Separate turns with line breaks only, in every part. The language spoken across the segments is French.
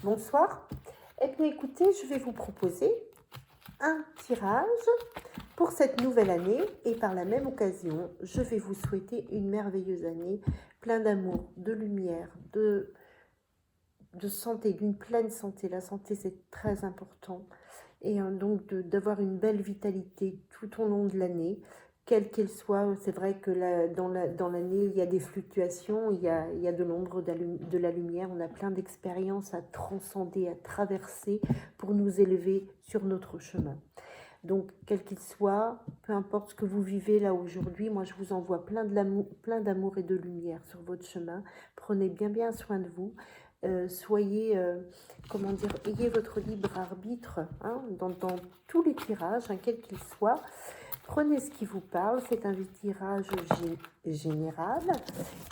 Bonsoir. Eh bien, écoutez, je vais vous proposer un tirage pour cette nouvelle année et par la même occasion, je vais vous souhaiter une merveilleuse année, plein d'amour, de lumière, de santé, d'une pleine santé. La santé, c'est très important. Et donc d'avoir une belle vitalité tout au long de l'année, quelle qu'elle soit. C'est vrai que dans l'année, il y a des fluctuations, il y a de l'ombre, de la lumière, on a plein d'expériences à transcender, à traverser pour nous élever sur notre chemin. Donc, quel qu'il soit, peu importe ce que vous vivez là aujourd'hui, moi je vous envoie plein d'amour et de lumière sur votre chemin. Prenez bien soin de vous. Soyez, comment dire, ayez votre libre arbitre hein, dans tous les tirages, hein, quels qu'ils soient. Prenez ce qui vous parle, c'est un tirage général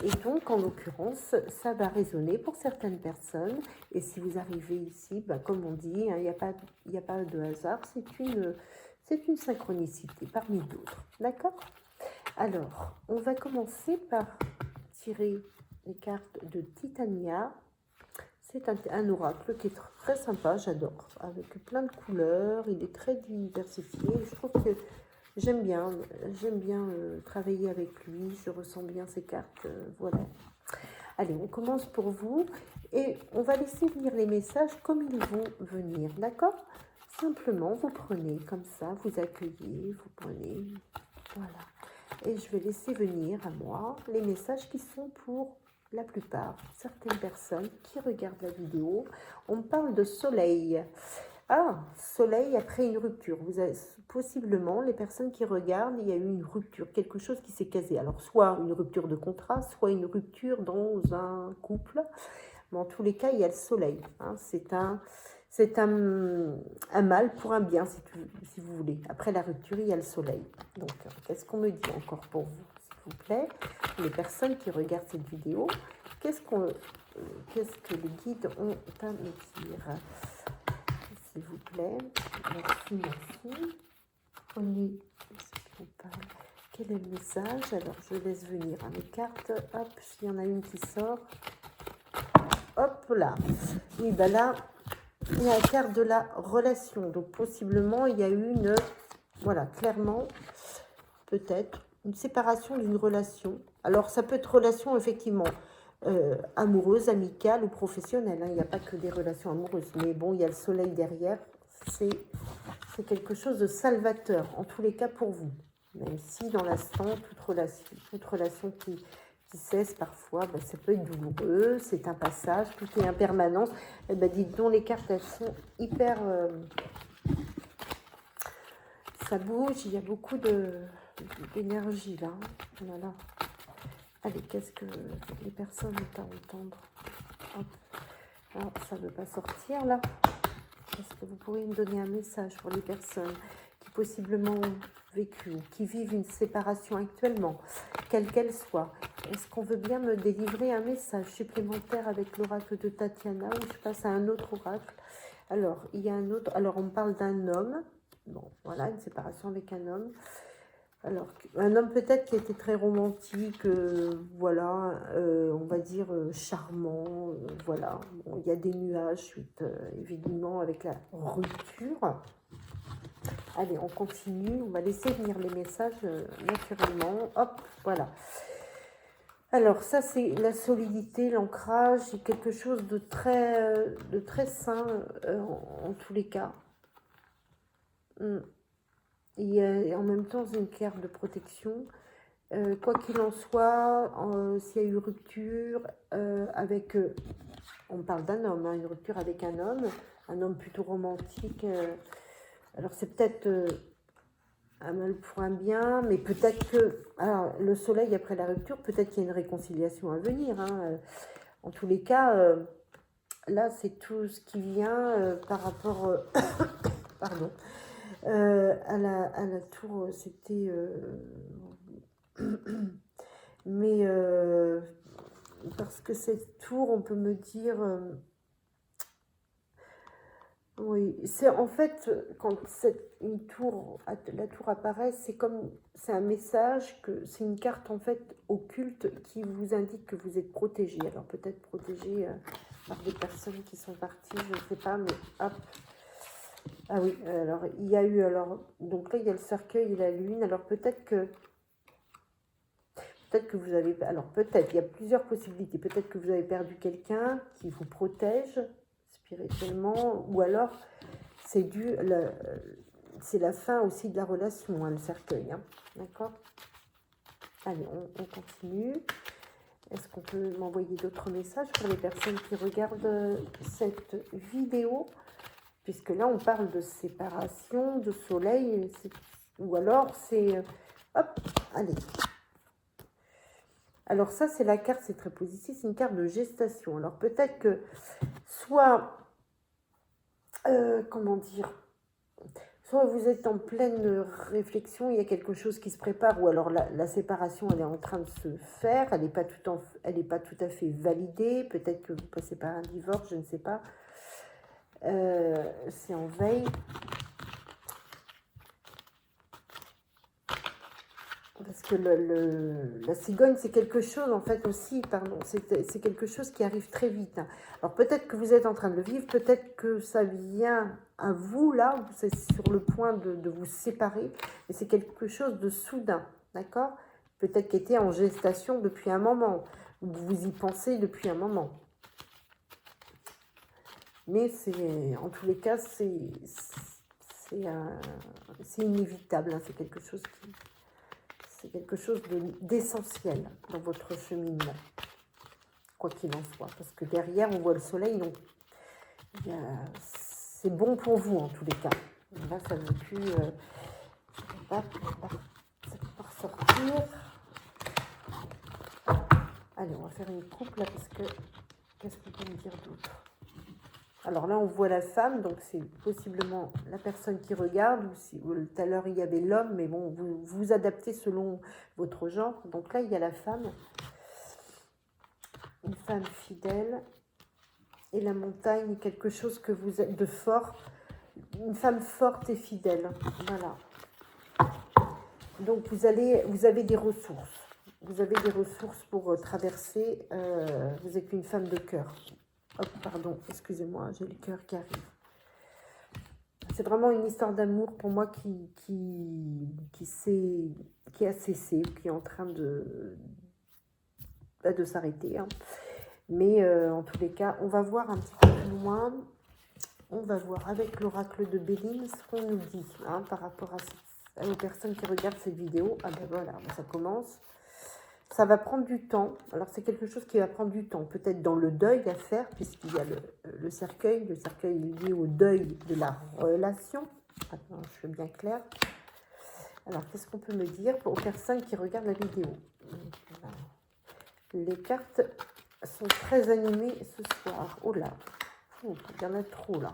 et donc en l'occurrence ça va résonner pour certaines personnes et si vous arrivez ici, ben, comme on dit, il n'y a pas de hasard, c'est une synchronicité parmi d'autres, d'accord? Alors, on va commencer par tirer les cartes de Titania. C'est un oracle qui est très sympa, j'adore, avec plein de couleurs, il est très diversifié, je trouve que j'aime bien travailler avec lui, je ressens bien ses cartes, voilà. Allez, on commence pour vous et on va laisser venir les messages comme ils vont venir, d'accord? Simplement, vous prenez comme ça, vous accueillez, vous prenez, voilà. Et je vais laisser venir à moi les messages qui sont pour la plupart, certaines personnes qui regardent la vidéo. On me parle de soleil. Ah, soleil après une rupture. Vous avez, possiblement, les personnes qui regardent, il y a eu une rupture, quelque chose qui s'est casé. Alors, soit une rupture de contrat, soit une rupture dans un couple. Mais en tous les cas, il y a le soleil. Hein. C'est un mal pour un bien, si vous voulez. Après la rupture, il y a le soleil. Donc, qu'est-ce qu'on me dit encore pour vous, s'il vous plaît? Les personnes qui regardent cette vidéo, qu'est-ce que les guides ont à me dire? S'il vous plaît. Merci. Prenez ce qui vous parle. Quel est le message? Alors, je laisse venir mes cartes. Hop, s'il y en a une qui sort. Hop là. Oui, ben là, il y a la carte de la relation. Donc, possiblement, il y a eu voilà, clairement, peut-être, une séparation d'une relation. Alors, ça peut être relation, effectivement, amoureuse, amicale ou professionnelle. Hein. Il n'y a pas que des relations amoureuses. Mais bon, il y a le soleil derrière. C'est quelque chose de salvateur, en tous les cas pour vous. Même si dans l'instant, toute relation qui cesse parfois, ben, ça peut être douloureux, c'est un passage, tout est impermanence. Et ben, dites donc, les cartes, elles sont hyper... ça bouge, il y a beaucoup d'énergie là. Voilà. Allez, qu'est-ce que les personnes ont à entendre? Hop. Alors, ça ne veut pas sortir là. Est-ce que vous pourriez me donner un message pour les personnes qui possiblement ont vécu ou qui vivent une séparation actuellement, quelle qu'elle soit? Est-ce qu'on veut bien me délivrer un message supplémentaire avec l'oracle de Tatiana ou je passe à un autre oracle? Alors, il y a un autre. Alors, on me parle d'un homme. Bon, voilà, une séparation avec un homme. Alors, un homme peut-être qui était très romantique, voilà, on va dire charmant, voilà. Bon, il y a des nuages suite, évidemment, avec la rupture. Allez, on continue, on va laisser venir les messages naturellement. Hop, voilà. Alors, ça, c'est la solidité, l'ancrage, c'est quelque chose de très sain en tous les cas. Et en même temps, c'est une carte de protection. Quoi qu'il en soit, s'il y a eu rupture avec... on parle d'un homme, hein, une rupture avec un homme plutôt romantique. Alors c'est peut-être un mal pour un bien, mais peut-être que... Alors le soleil après la rupture, peut-être qu'il y a une réconciliation à venir. Hein, en tous les cas, là c'est tout ce qui vient par rapport... pardon. À la tour, c'était... mais parce que cette tour, on peut me dire... Oui, c'est en fait, quand la tour apparaît, c'est un message, c'est une carte en fait occulte qui vous indique que vous êtes protégé. Alors peut-être protégé par des personnes qui sont parties, je ne sais pas, mais hop. Ah oui, alors il y a eu, donc là il y a le cercueil et la lune, alors peut-être que vous avez, alors peut-être, il y a plusieurs possibilités, peut-être que vous avez perdu quelqu'un qui vous protège spirituellement, ou alors c'est c'est la fin aussi de la relation, hein, le cercueil, hein. D'accord? Allez, on continue. Est-ce qu'on peut m'envoyer d'autres messages pour les personnes qui regardent cette vidéo? Puisque là, on parle de séparation, de soleil, ou alors c'est... Hop, allez. Alors ça, c'est la carte, c'est très positif, c'est une carte de gestation. Alors peut-être que soit... comment dire, soit vous êtes en pleine réflexion, il y a quelque chose qui se prépare, ou alors la séparation, elle est en train de se faire, elle n'est pas, tout à fait validée, peut-être que vous passez par un divorce, je ne sais pas. C'est en veille. Parce que la cigogne, c'est quelque chose, en fait, aussi, pardon, c'est quelque chose qui arrive très vite, hein. Alors, peut-être que vous êtes en train de le vivre, peut-être que ça vient à vous, là, vous êtes sur le point de vous séparer, et c'est quelque chose de soudain, d'accord? Peut-être qu'il était en gestation depuis un moment, ou vous y pensez depuis un moment. Mais en tous les cas, c'est inévitable, hein, c'est quelque chose d'essentiel dans votre cheminement, quoi qu'il en soit. Parce que derrière, on voit le soleil, donc c'est bon pour vous en tous les cas. Là, ça ne veut plus... ça ne peut pas ressortir. Allez, on va faire une coupe là, parce que... Qu'est-ce qu'on peut me dire d'autre? Alors là, on voit la femme, donc c'est possiblement la personne qui regarde, ou tout à l'heure, il y avait l'homme, mais bon, vous vous adaptez selon votre genre. Donc là, il y a la femme, une femme fidèle, et la montagne, quelque chose que vous êtes de fort, une femme forte et fidèle, voilà. Donc vous avez des ressources, pour traverser, vous êtes une femme de cœur. Hop, pardon, excusez-moi, j'ai le cœur qui arrive. C'est vraiment une histoire d'amour pour moi qui a cessé, qui est en train de s'arrêter, hein. Mais en tous les cas, on va voir un petit peu plus loin. On va voir avec l'oracle de Béline ce qu'on nous dit, hein, par rapport aux personnes qui regardent cette vidéo. Ah ben voilà, ça commence. Ça va prendre du temps. Alors c'est quelque chose qui va prendre du temps, peut-être dans le deuil à faire, puisqu'il y a le cercueil. Le cercueil est lié au deuil de la relation. Attends, je suis bien claire. Alors qu'est-ce qu'on peut me dire aux personnes qui regardent la vidéo? Les cartes sont très animées ce soir. Oh là, il y en a trop là.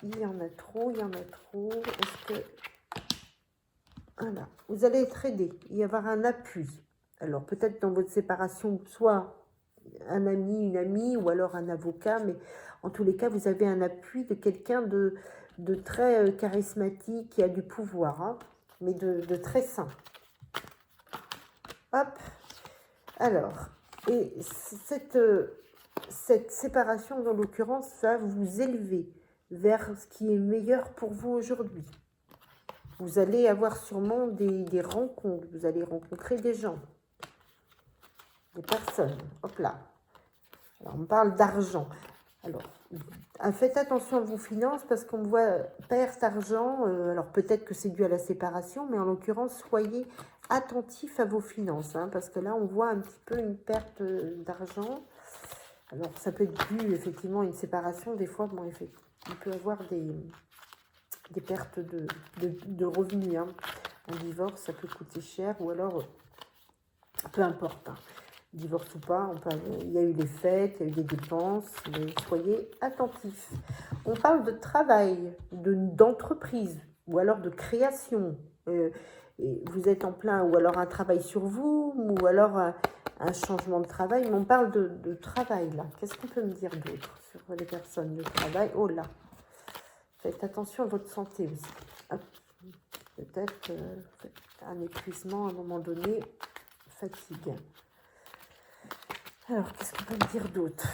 Il y en a trop. Est-ce que... Voilà. Vous allez être aidé. Il va y avoir un appui. Alors peut-être dans votre séparation, soit un ami, une amie, ou alors un avocat, mais en tous les cas, vous avez un appui de quelqu'un de très charismatique, qui a du pouvoir, hein, mais de très sain. Hop. Alors, et cette séparation, dans l'occurrence, va vous élever vers ce qui est meilleur pour vous aujourd'hui. Vous allez avoir sûrement des rencontres, vous allez rencontrer des gens, des personnes. Hop là. Alors, on parle d'argent. Alors, faites attention à vos finances, parce qu'on voit perte d'argent. Alors, peut-être que c'est dû à la séparation, mais en l'occurrence, soyez attentifs à vos finances, hein, parce que là, on voit un petit peu une perte d'argent. Alors, ça peut être dû, effectivement, à une séparation. Des fois, bon, il peut y avoir des pertes de revenus, hein. Un divorce, ça peut coûter cher, ou alors, peu importe, hein. Divorce ou pas, il y a eu des fêtes, il y a eu des dépenses, mais soyez attentifs. On parle de travail, d'entreprise, ou alors de création. Et vous êtes en plein, ou alors un travail sur vous, ou alors un changement de travail, mais on parle de travail là. Qu'est-ce qu'on peut me dire d'autre sur les personnes de travail? Oh là, Faites attention à votre santé aussi. Peut-être un épuisement à un moment donné, fatigue. Alors, qu'est-ce qu'on peut me dire d'autre?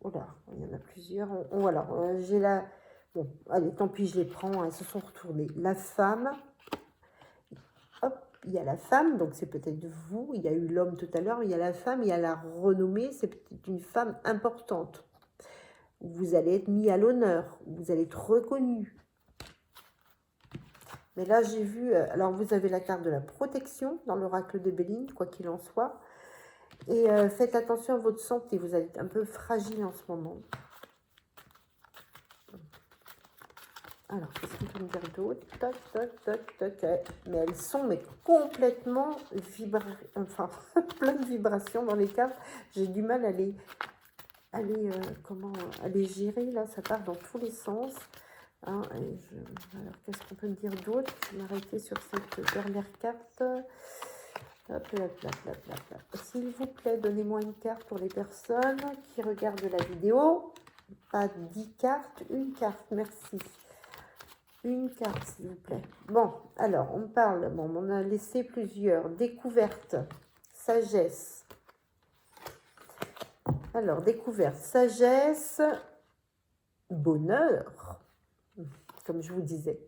Oh là, il y en a plusieurs. Voilà, j'ai la... Bon, allez, tant pis, je les prends, elles se sont retournées. La femme, hop, il y a la femme, donc c'est peut-être vous. Il y a eu l'homme tout à l'heure, il y a la femme, il y a la renommée, c'est peut-être une femme importante. Vous allez être mis à l'honneur, vous allez être reconnu. Mais là, j'ai vu, alors vous avez la carte de la protection dans l'oracle de Béline, quoi qu'il en soit. Et faites attention à votre santé, vous allez être un peu fragile en ce moment. Alors, qu'est-ce qu'on peut me dire d'autre? Toc, toc, toc, toc. Mais elles sont mais complètement enfin, plein de vibrations dans les cartes. J'ai du mal à les gérer, là, ça part dans tous les sens. Hein, alors, qu'est-ce qu'on peut me dire d'autre? Je vais m'arrêter sur cette dernière carte. Hop, hop, hop, hop, hop. S'il vous plaît, donnez-moi une carte pour les personnes qui regardent la vidéo. Pas 10 cartes, une carte, merci. Une carte, s'il vous plaît. Bon, alors, on parle, bon, on a laissé plusieurs. Découverte, sagesse. Alors, découverte, sagesse, bonheur, comme je vous disais.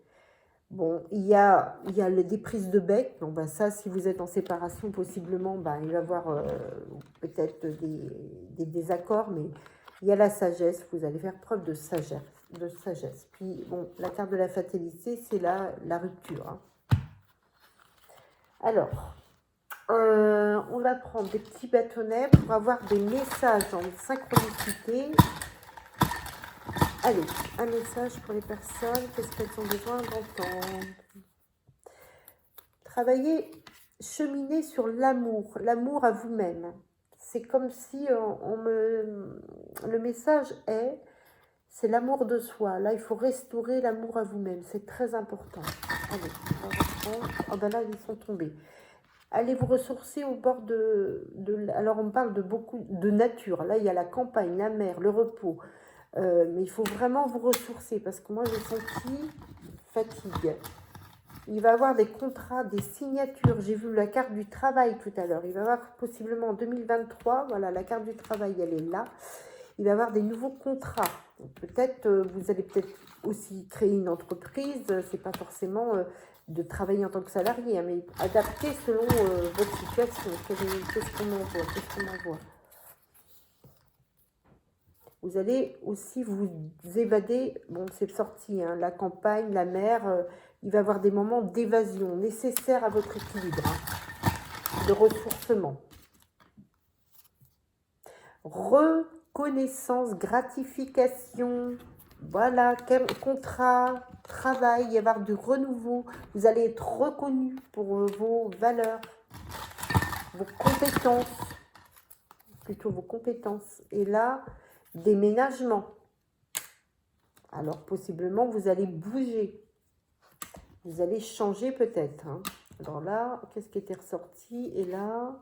Bon, il y a des prises de bec. Donc, ben, ça, si vous êtes en séparation, possiblement, ben, il va y avoir peut-être des désaccords, mais il y a la sagesse. Vous allez faire preuve de sagesse. Puis, bon, la carte de la fatalité, c'est la rupture. Hein. Alors, on va prendre des petits bâtonnets pour avoir des messages en synchronicité. Allez, un message pour les personnes. Qu'est-ce qu'elles ont besoin d'entendre? Travailler, cheminer sur l'amour à vous-même. C'est comme si le message c'est l'amour de soi. Là, il faut restaurer l'amour à vous-même. C'est très important. Allez, on va reprendre. Oh ben là, ils sont tombés. Allez vous ressourcer au bord alors, on parle de beaucoup de nature. Là, il y a la campagne, la mer, le repos. Mais il faut vraiment vous ressourcer parce que moi, j'ai senti fatigue. Il va y avoir des contrats, des signatures. J'ai vu la carte du travail tout à l'heure. Il va y avoir possiblement en 2023, voilà, la carte du travail, elle est là. Il va y avoir des nouveaux contrats. Peut-être, vous allez peut-être aussi créer une entreprise. C'est pas forcément de travailler en tant que salarié, hein, mais adapter selon votre situation. Qu'est-ce qu'on en voit? Vous allez aussi vous évader. Bon, c'est sorti, hein, la campagne, la mer. Il va y avoir des moments d'évasion nécessaires à votre équilibre, hein, de ressourcement. Reconnaissance, gratification, voilà, contrat, travail, il va y avoir du renouveau. Vous allez être reconnu pour vos valeurs, vos compétences, plutôt vos compétences. Et là, déménagement. Alors, possiblement, vous allez bouger. Vous allez changer peut-être. Hein. Alors là, qu'est-ce qui était ressorti? Et là...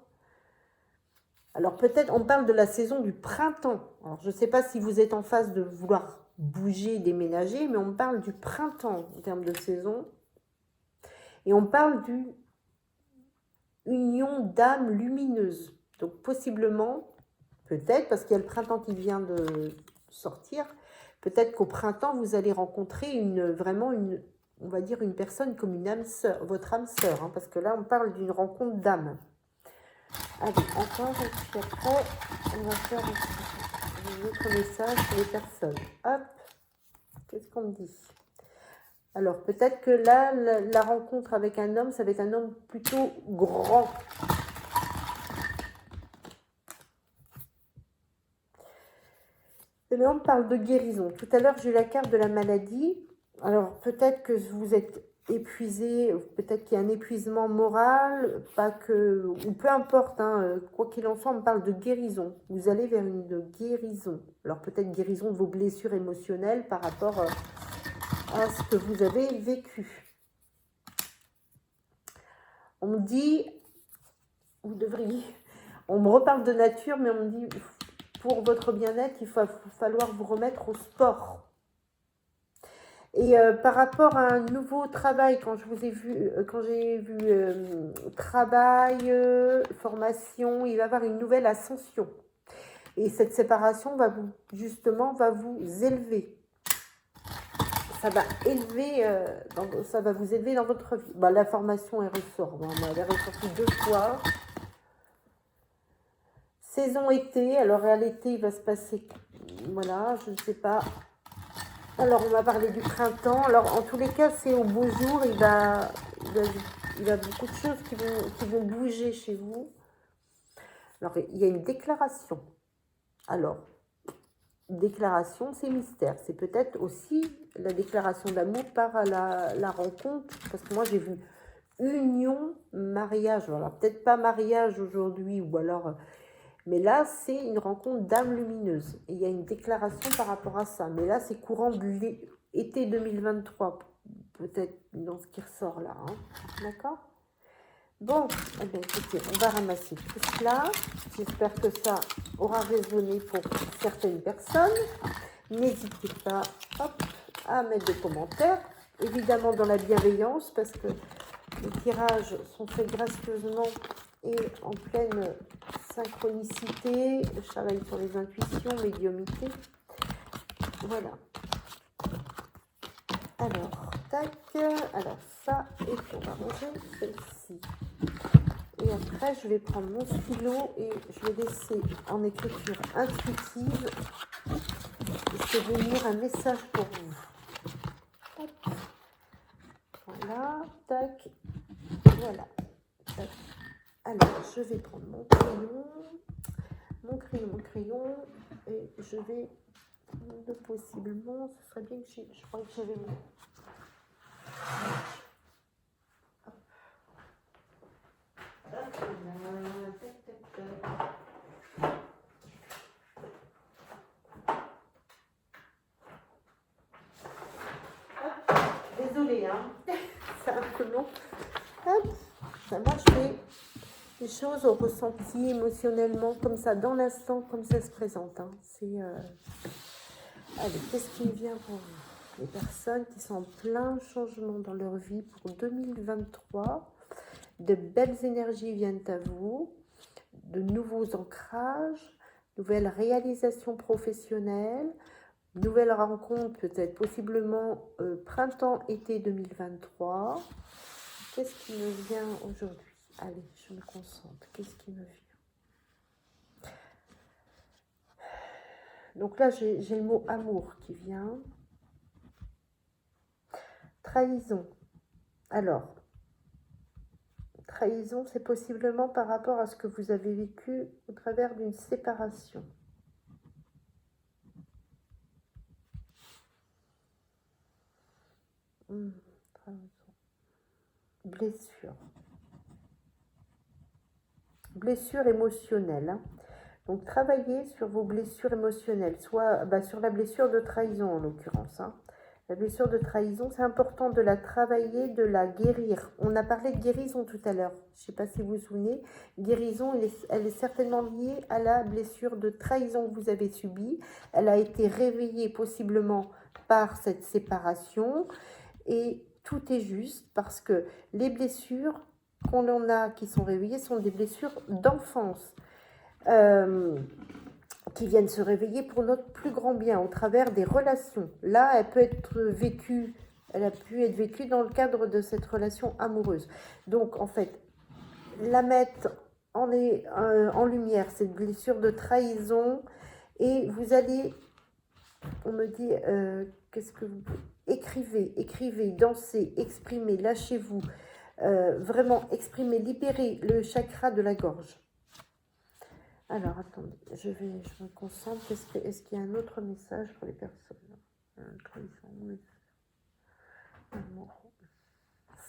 Alors peut-être, on parle de la saison du printemps. Alors je ne sais pas si vous êtes en phase de vouloir bouger, déménager, mais on parle du printemps en termes de saison. Et on parle d'une union d'âmes lumineuses. Donc possiblement, peut-être, parce qu'il y a le printemps qui vient de sortir, peut-être qu'au printemps, vous allez rencontrer on va dire une personne comme une âme sœur, votre âme sœur, hein, parce que là, on parle d'une rencontre d'âme. Allez, encore, et puis après, on va faire un autre message pour les personnes. Hop, qu'est-ce qu'on me dit? Alors, peut-être que là, la rencontre avec un homme, ça va être un homme plutôt grand. Et là, on parle de guérison. Tout à l'heure, j'ai eu la carte de la maladie. Alors, peut-être que vous êtes épuisé, peut-être qu'il y a un épuisement moral, ou peu importe, hein, quoi qu'il en soit, on parle de guérison. Vous allez vers une guérison. Alors, peut-être guérison de vos blessures émotionnelles par rapport à ce que vous avez vécu. On me dit, vous devriez, on me reparle de nature, mais on me dit, pour votre bien-être, il va falloir vous remettre au sport. Et par rapport à un nouveau travail, quand je vous ai vu, quand j'ai vu travail, formation, il va y avoir une nouvelle ascension. Et cette séparation va vous, justement, va vous élever. Ça va élever, ça va vous élever dans votre vie. Bah, la formation, elle ressort. Bon, elle est ressortie 2 fois. Saison été. Alors, à l'été, il va se passer, voilà, je ne sais pas. Alors, on va parler du printemps. Alors, en tous les cas, c'est au beau jour. Il y a beaucoup de choses qui vont bouger chez vous. Alors, il y a une déclaration. Alors, déclaration, c'est mystère. C'est peut-être aussi la déclaration d'amour par la rencontre. Parce que moi, j'ai vu union, mariage. Alors, peut-être pas mariage aujourd'hui, ou alors... Mais là, c'est une rencontre d'âme lumineuse. Et il y a une déclaration par rapport à ça. Mais là, c'est courant de l'été 2023. Peut-être dans ce qui ressort là. Hein. D'accord? Bon, eh bien, écoutez, on va ramasser tout cela. J'espère que ça aura résonné pour certaines personnes. N'hésitez pas à mettre des commentaires. Évidemment dans la bienveillance, parce que les tirages sont faits gracieusement et en pleine synchronicité. Je travaille sur les intuitions, médiumnité. Voilà. Alors, tac. Alors, ça, et on va ranger celle-ci. Et après, je vais prendre mon stylo et je vais laisser en écriture intuitive. C'est venir un message pour vous. Hop. Voilà, tac. Voilà. Tac. Alors, je vais prendre mon crayon, et je vais, possiblement, ce serait bien que je crois que j'avais mon... Désolée, hein, c'est un peu long. Hop. Ça, moi, je fais les choses au ressenti, émotionnellement, comme ça, dans l'instant, comme ça se présente. Hein. C'est... Allez, qu'est-ce qui vient pour vous? Les personnes qui sont en plein changement dans leur vie pour 2023. De belles énergies viennent à vous, de nouveaux ancrages, nouvelles réalisations professionnelles, nouvelles rencontres, peut-être possiblement printemps-été 2023. Qu'est-ce qui me vient aujourd'hui? Allez, je me concentre. Qu'est-ce qui me vient? Donc là, j'ai le mot amour qui vient. Trahison. Alors, trahison, c'est possiblement par rapport à ce que vous avez vécu au travers d'une séparation. Blessure. Blessure émotionnelle. Hein. Donc, travaillez sur vos blessures émotionnelles, soit sur la blessure de trahison en l'occurrence. Hein. La blessure de trahison, c'est important de la travailler, de la guérir. On a parlé de guérison tout à l'heure. Je ne sais pas si vous vous souvenez. Guérison, elle est certainement liée à la blessure de trahison que vous avez subie. Elle a été réveillée possiblement par cette séparation. Et tout est juste parce que les blessures qu'on en a qui sont réveillées sont des blessures d'enfance. Qui viennent se réveiller pour notre plus grand bien au travers des relations. Là, elle peut être vécue, elle a pu être vécue dans le cadre de cette relation amoureuse. Donc, en fait, la mettre en lumière, cette blessure de trahison, et vous allez, on me dit, qu'est-ce que vous... Écrivez, dansez, exprimez, lâchez-vous, vraiment exprimez, libérez le chakra de la gorge. Alors, attendez, je me concentre. Est-ce qu'il y a un autre message pour les personnes?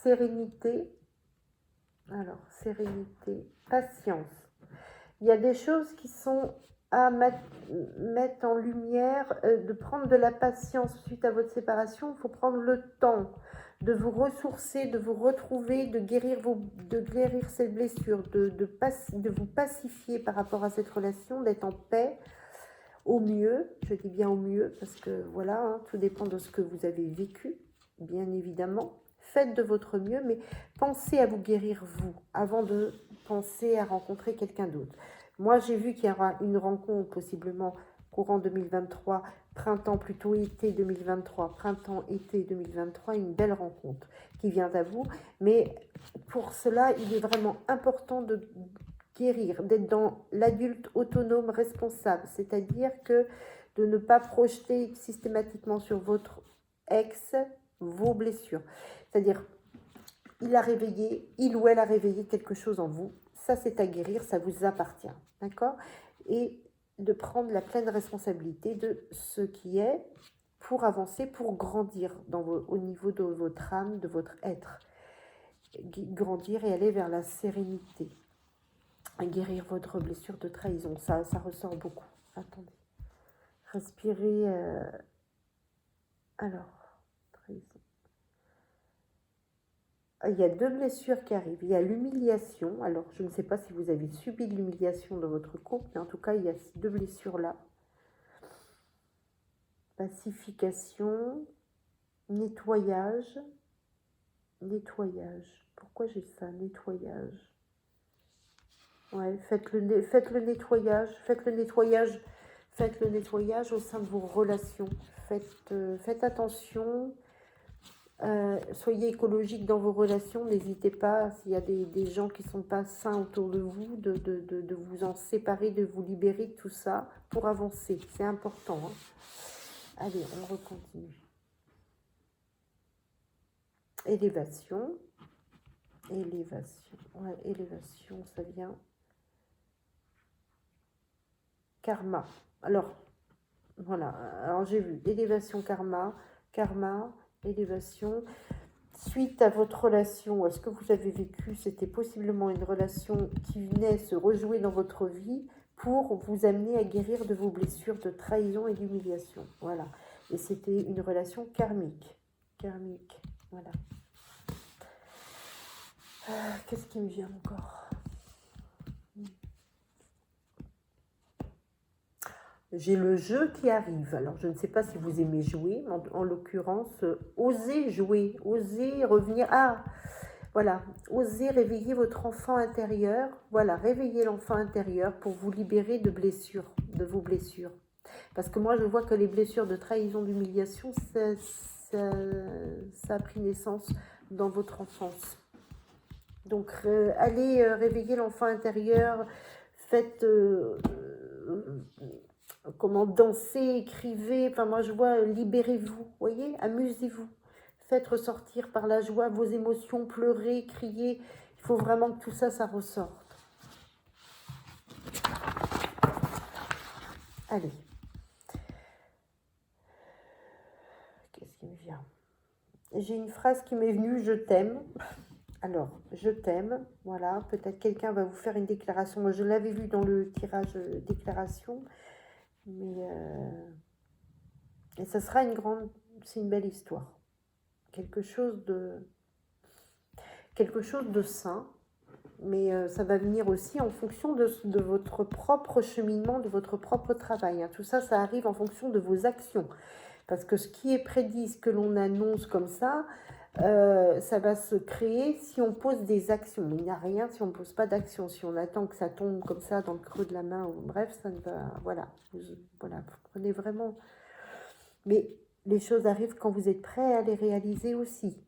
Sérénité. Alors, sérénité, patience. Il y a des choses qui sont à mettre en lumière, de prendre de la patience suite à votre séparation. Il faut prendre le temps de vous ressourcer, de vous retrouver, de guérir ces blessures, de vous pacifier par rapport à cette relation, d'être en paix. au mieux, je dis bien au mieux, parce que voilà, hein, tout dépend de ce que vous avez vécu, bien évidemment. Faites de votre mieux, mais pensez à vous guérir vous, avant de penser à rencontrer quelqu'un d'autre. Moi, j'ai vu qu'il y aura une rencontre, possiblement courant 2023, printemps, plutôt été 2023, printemps-été 2023, une belle rencontre qui vient à vous. Mais pour cela, il est vraiment important de guérir, d'être dans l'adulte autonome responsable, c'est-à-dire que de ne pas projeter systématiquement sur votre ex vos blessures. C'est-à-dire, il ou elle a réveillé quelque chose en vous, ça c'est à guérir, ça vous appartient, d'accord? Et de prendre la pleine responsabilité de ce qui est pour avancer, pour grandir au niveau de votre âme, de votre être. Grandir et aller vers la sérénité. Guérir votre blessure de trahison, ça ressort beaucoup. Attendez. Respirez. Alors, trahison. Il y a deux blessures qui arrivent. Il y a l'humiliation. Alors, je ne sais pas si vous avez subi de l'humiliation dans votre couple, mais en tout cas, il y a ces deux blessures-là. Pacification, nettoyage. Nettoyage. Pourquoi j'ai ça? Nettoyage. Ouais, faites le nettoyage. Faites le nettoyage au sein de vos relations. Faites attention. Soyez écologique dans vos relations, n'hésitez pas, s'il y a des gens qui ne sont pas sains autour de vous, de vous en séparer, de vous libérer de tout ça pour avancer, c'est important. Hein. Allez, on recontinue. Élévation, ouais, élévation, ça vient. Karma, alors, voilà, alors j'ai vu, élévation, karma, élévation. Suite à votre relation, est-ce que vous avez vécu, c'était possiblement une relation qui venait se rejouer dans votre vie pour vous amener à guérir de vos blessures de trahison et d'humiliation. Voilà. Et c'était une relation karmique. Karmique, voilà. Qu'est-ce qui me vient encore ? J'ai le jeu qui arrive. Alors, je ne sais pas si vous aimez jouer. En l'occurrence, osez jouer. Osez revenir. Ah, voilà. Osez réveiller votre enfant intérieur. Voilà, réveillez l'enfant intérieur pour vous libérer de blessures, de vos blessures. Parce que moi, je vois que les blessures de trahison, d'humiliation, ça a pris naissance dans votre enfance. Donc, allez réveiller l'enfant intérieur. Faites... comment danser, écrivez, enfin moi je vois, libérez-vous, voyez, amusez-vous, faites ressortir par la joie vos émotions, pleurez, criez, il faut vraiment que tout ça, ça ressorte. Allez. Qu'est-ce qui me vient? J'ai une phrase qui m'est venue, je t'aime. Alors, je t'aime, voilà, peut-être quelqu'un va vous faire une déclaration, moi je l'avais vu dans le tirage déclaration, mais et ça sera c'est une belle histoire, quelque chose de sain, mais ça va venir aussi en fonction de votre propre cheminement, de votre propre travail, hein. Tout ça, ça arrive en fonction de vos actions, parce que ce qui est prédit, ce que l'on annonce comme ça va se créer si on pose des actions. Mais il n'y a rien si on ne pose pas d'action. Si on attend que ça tombe comme ça dans le creux de la main, ou, bref, ça ne va... Voilà, voilà, vous prenez vraiment... Mais les choses arrivent quand vous êtes prêt à les réaliser aussi.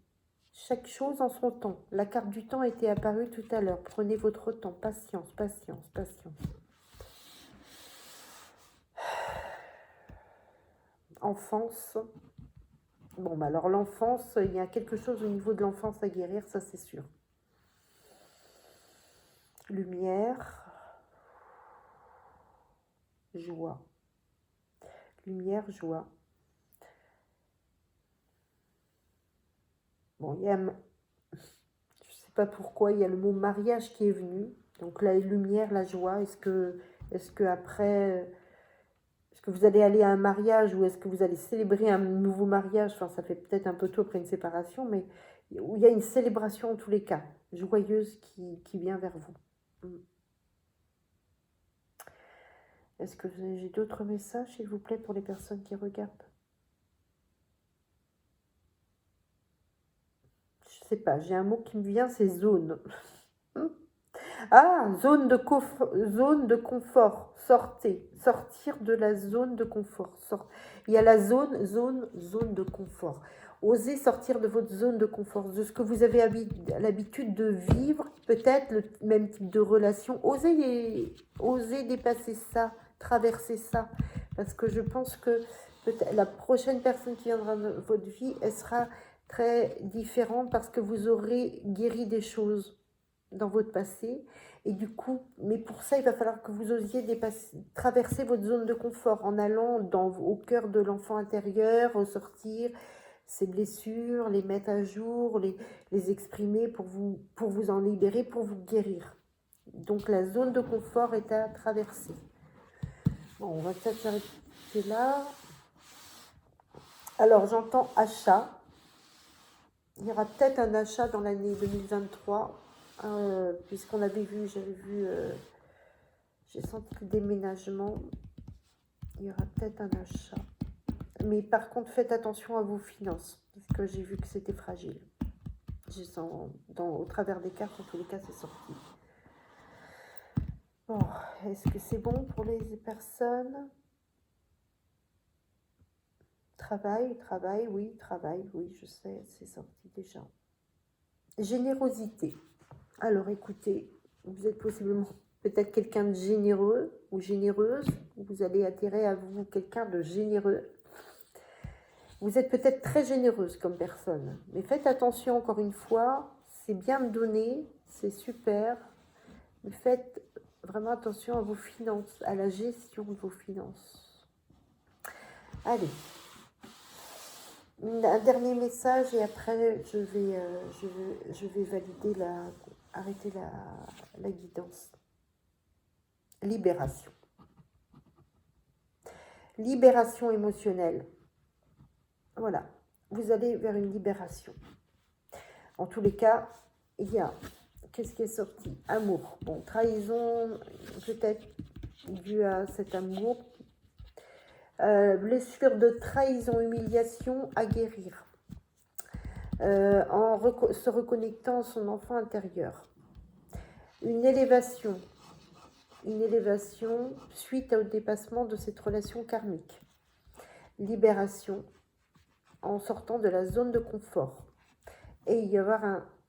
Chaque chose en son temps. La carte du temps était apparue tout à l'heure. Prenez votre temps. Patience, patience, patience. Enfance... Bon, bah alors l'enfance, il y a quelque chose au niveau de l'enfance à guérir, ça c'est sûr. Lumière, joie. Lumière, joie. Bon, il y a, je ne sais pas pourquoi, il y a le mot mariage qui est venu. Donc la lumière, la joie, est-ce que après... Est-ce que vous allez aller à un mariage ou est-ce que vous allez célébrer un nouveau mariage? Enfin, ça fait peut-être un peu tôt après une séparation, mais où il y a une célébration en tous les cas, joyeuse qui vient vers vous. Est-ce que j'ai d'autres messages, s'il vous plaît, pour les personnes qui regardent? Je sais pas, j'ai un mot qui me vient, c'est zone. Ah, zone de confort. Sortez. Sortir de la zone de confort. Il y a la zone de confort. Osez sortir de votre zone de confort, de ce que vous avez l'habitude de vivre, peut-être le même type de relation. Osez dépasser ça, traverser ça. Parce que je pense que la prochaine personne qui viendra dans votre vie, elle sera très différente parce que vous aurez guéri des choses dans votre passé. Et du coup, mais pour ça, il va falloir que vous osiez traverser votre zone de confort en allant au cœur de l'enfant intérieur, ressortir ces blessures, les mettre à jour, les exprimer pour vous en libérer, pour vous guérir. Donc la zone de confort est à traverser. Bon, on va peut-être s'arrêter là. Alors, j'entends achat. Il y aura peut-être un achat dans l'année 2023. Puisqu'on avait vu, j'ai senti le déménagement, il y aura peut-être un achat. Mais par contre, faites attention à vos finances, parce que j'ai vu que c'était fragile. Je sens, au travers des cartes, en tous les cas, c'est sorti. Bon, est-ce que c'est bon pour les personnes? Travail, oui, je sais, c'est sorti déjà. Générosité. Alors écoutez, vous êtes possiblement peut-être quelqu'un de généreux ou généreuse. Vous allez attirer à vous quelqu'un de généreux. Vous êtes peut-être très généreuse comme personne. Mais faites attention encore une fois. C'est bien de donner, c'est super. Mais faites vraiment attention à vos finances, à la gestion de vos finances. Allez. Un dernier message et après je vais valider arrêter la guidance. Libération. Libération émotionnelle. Voilà, vous allez vers une libération. En tous les cas, il y a, qu'est-ce qui est sorti? Amour. Bon, trahison, peut-être dû à cet amour. Blessure de trahison, humiliation à guérir. Se reconnectant à son enfant intérieur. Une élévation suite au dépassement de cette relation karmique. Libération en sortant de la zone de confort. Et il y avoir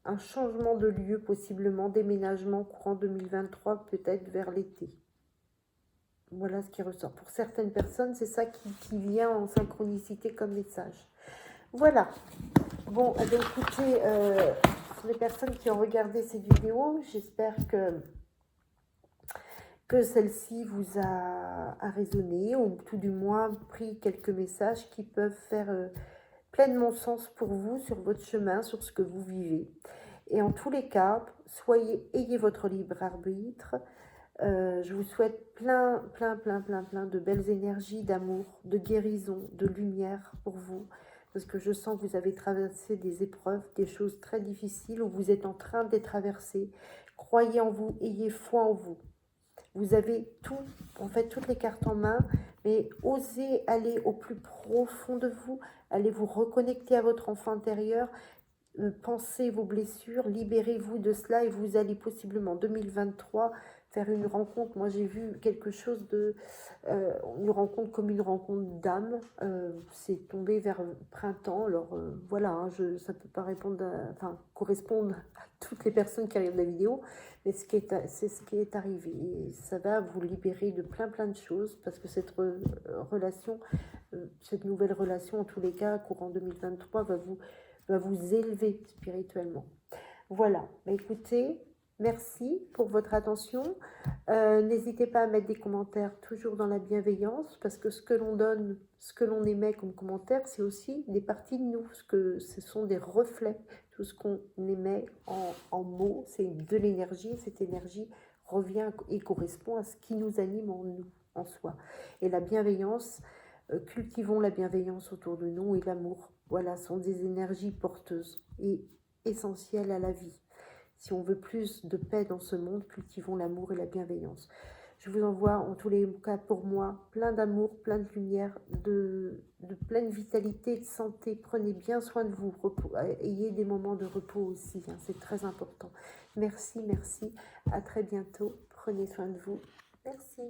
un changement de lieu, possiblement déménagement courant 2023, peut-être vers l'été. Voilà ce qui ressort. Pour certaines personnes, c'est ça qui vient en synchronicité comme message. Voilà. Bon, eh bien, écoutez, pour les personnes qui ont regardé cette vidéo, j'espère que celle-ci vous a résonné, ou tout du moins pris quelques messages qui peuvent faire pleinement sens pour vous sur votre chemin, sur ce que vous vivez. Et en tous les cas, ayez votre libre arbitre. Je vous souhaite plein de belles énergies, d'amour, de guérison, de lumière pour vous. Parce que je sens que vous avez traversé des épreuves, des choses très difficiles, où vous êtes en train de les traverser. Croyez en vous, ayez foi en vous. Vous avez tout, en fait, toutes les cartes en main, mais osez aller au plus profond de vous, allez vous reconnecter à votre enfant intérieur, pensez vos blessures, libérez-vous de cela et vous allez possiblement en 2023 faire une rencontre. Moi j'ai vu quelque chose de une rencontre comme une rencontre d'âme. C'est tombé vers printemps. Alors voilà, hein, ça peut pas correspondre à toutes les personnes qui regardent la vidéo, mais c'est ce qui est arrivé. Et ça va vous libérer de plein de choses parce que cette relation, cette nouvelle relation en tous les cas, courant 2023, va vous élever spirituellement. Voilà, écoutez, merci pour votre attention. N'hésitez pas à mettre des commentaires toujours dans la bienveillance, parce que ce que l'on donne, ce que l'on émet comme commentaire, c'est aussi des parties de nous, ce sont des reflets. Tout ce qu'on émet en mots, c'est de l'énergie, cette énergie revient et correspond à ce qui nous anime en nous, en soi. Et la bienveillance, cultivons la bienveillance autour de nous et l'amour. Voilà, sont des énergies porteuses et essentielles à la vie. Si on veut plus de paix dans ce monde, cultivons l'amour et la bienveillance. Je vous envoie en tous les cas pour moi plein d'amour, plein de lumière, de pleine vitalité, de santé. Prenez bien soin de vous. Ayez des moments de repos aussi, hein, c'est très important. Merci, merci. À très bientôt. Prenez soin de vous. Merci.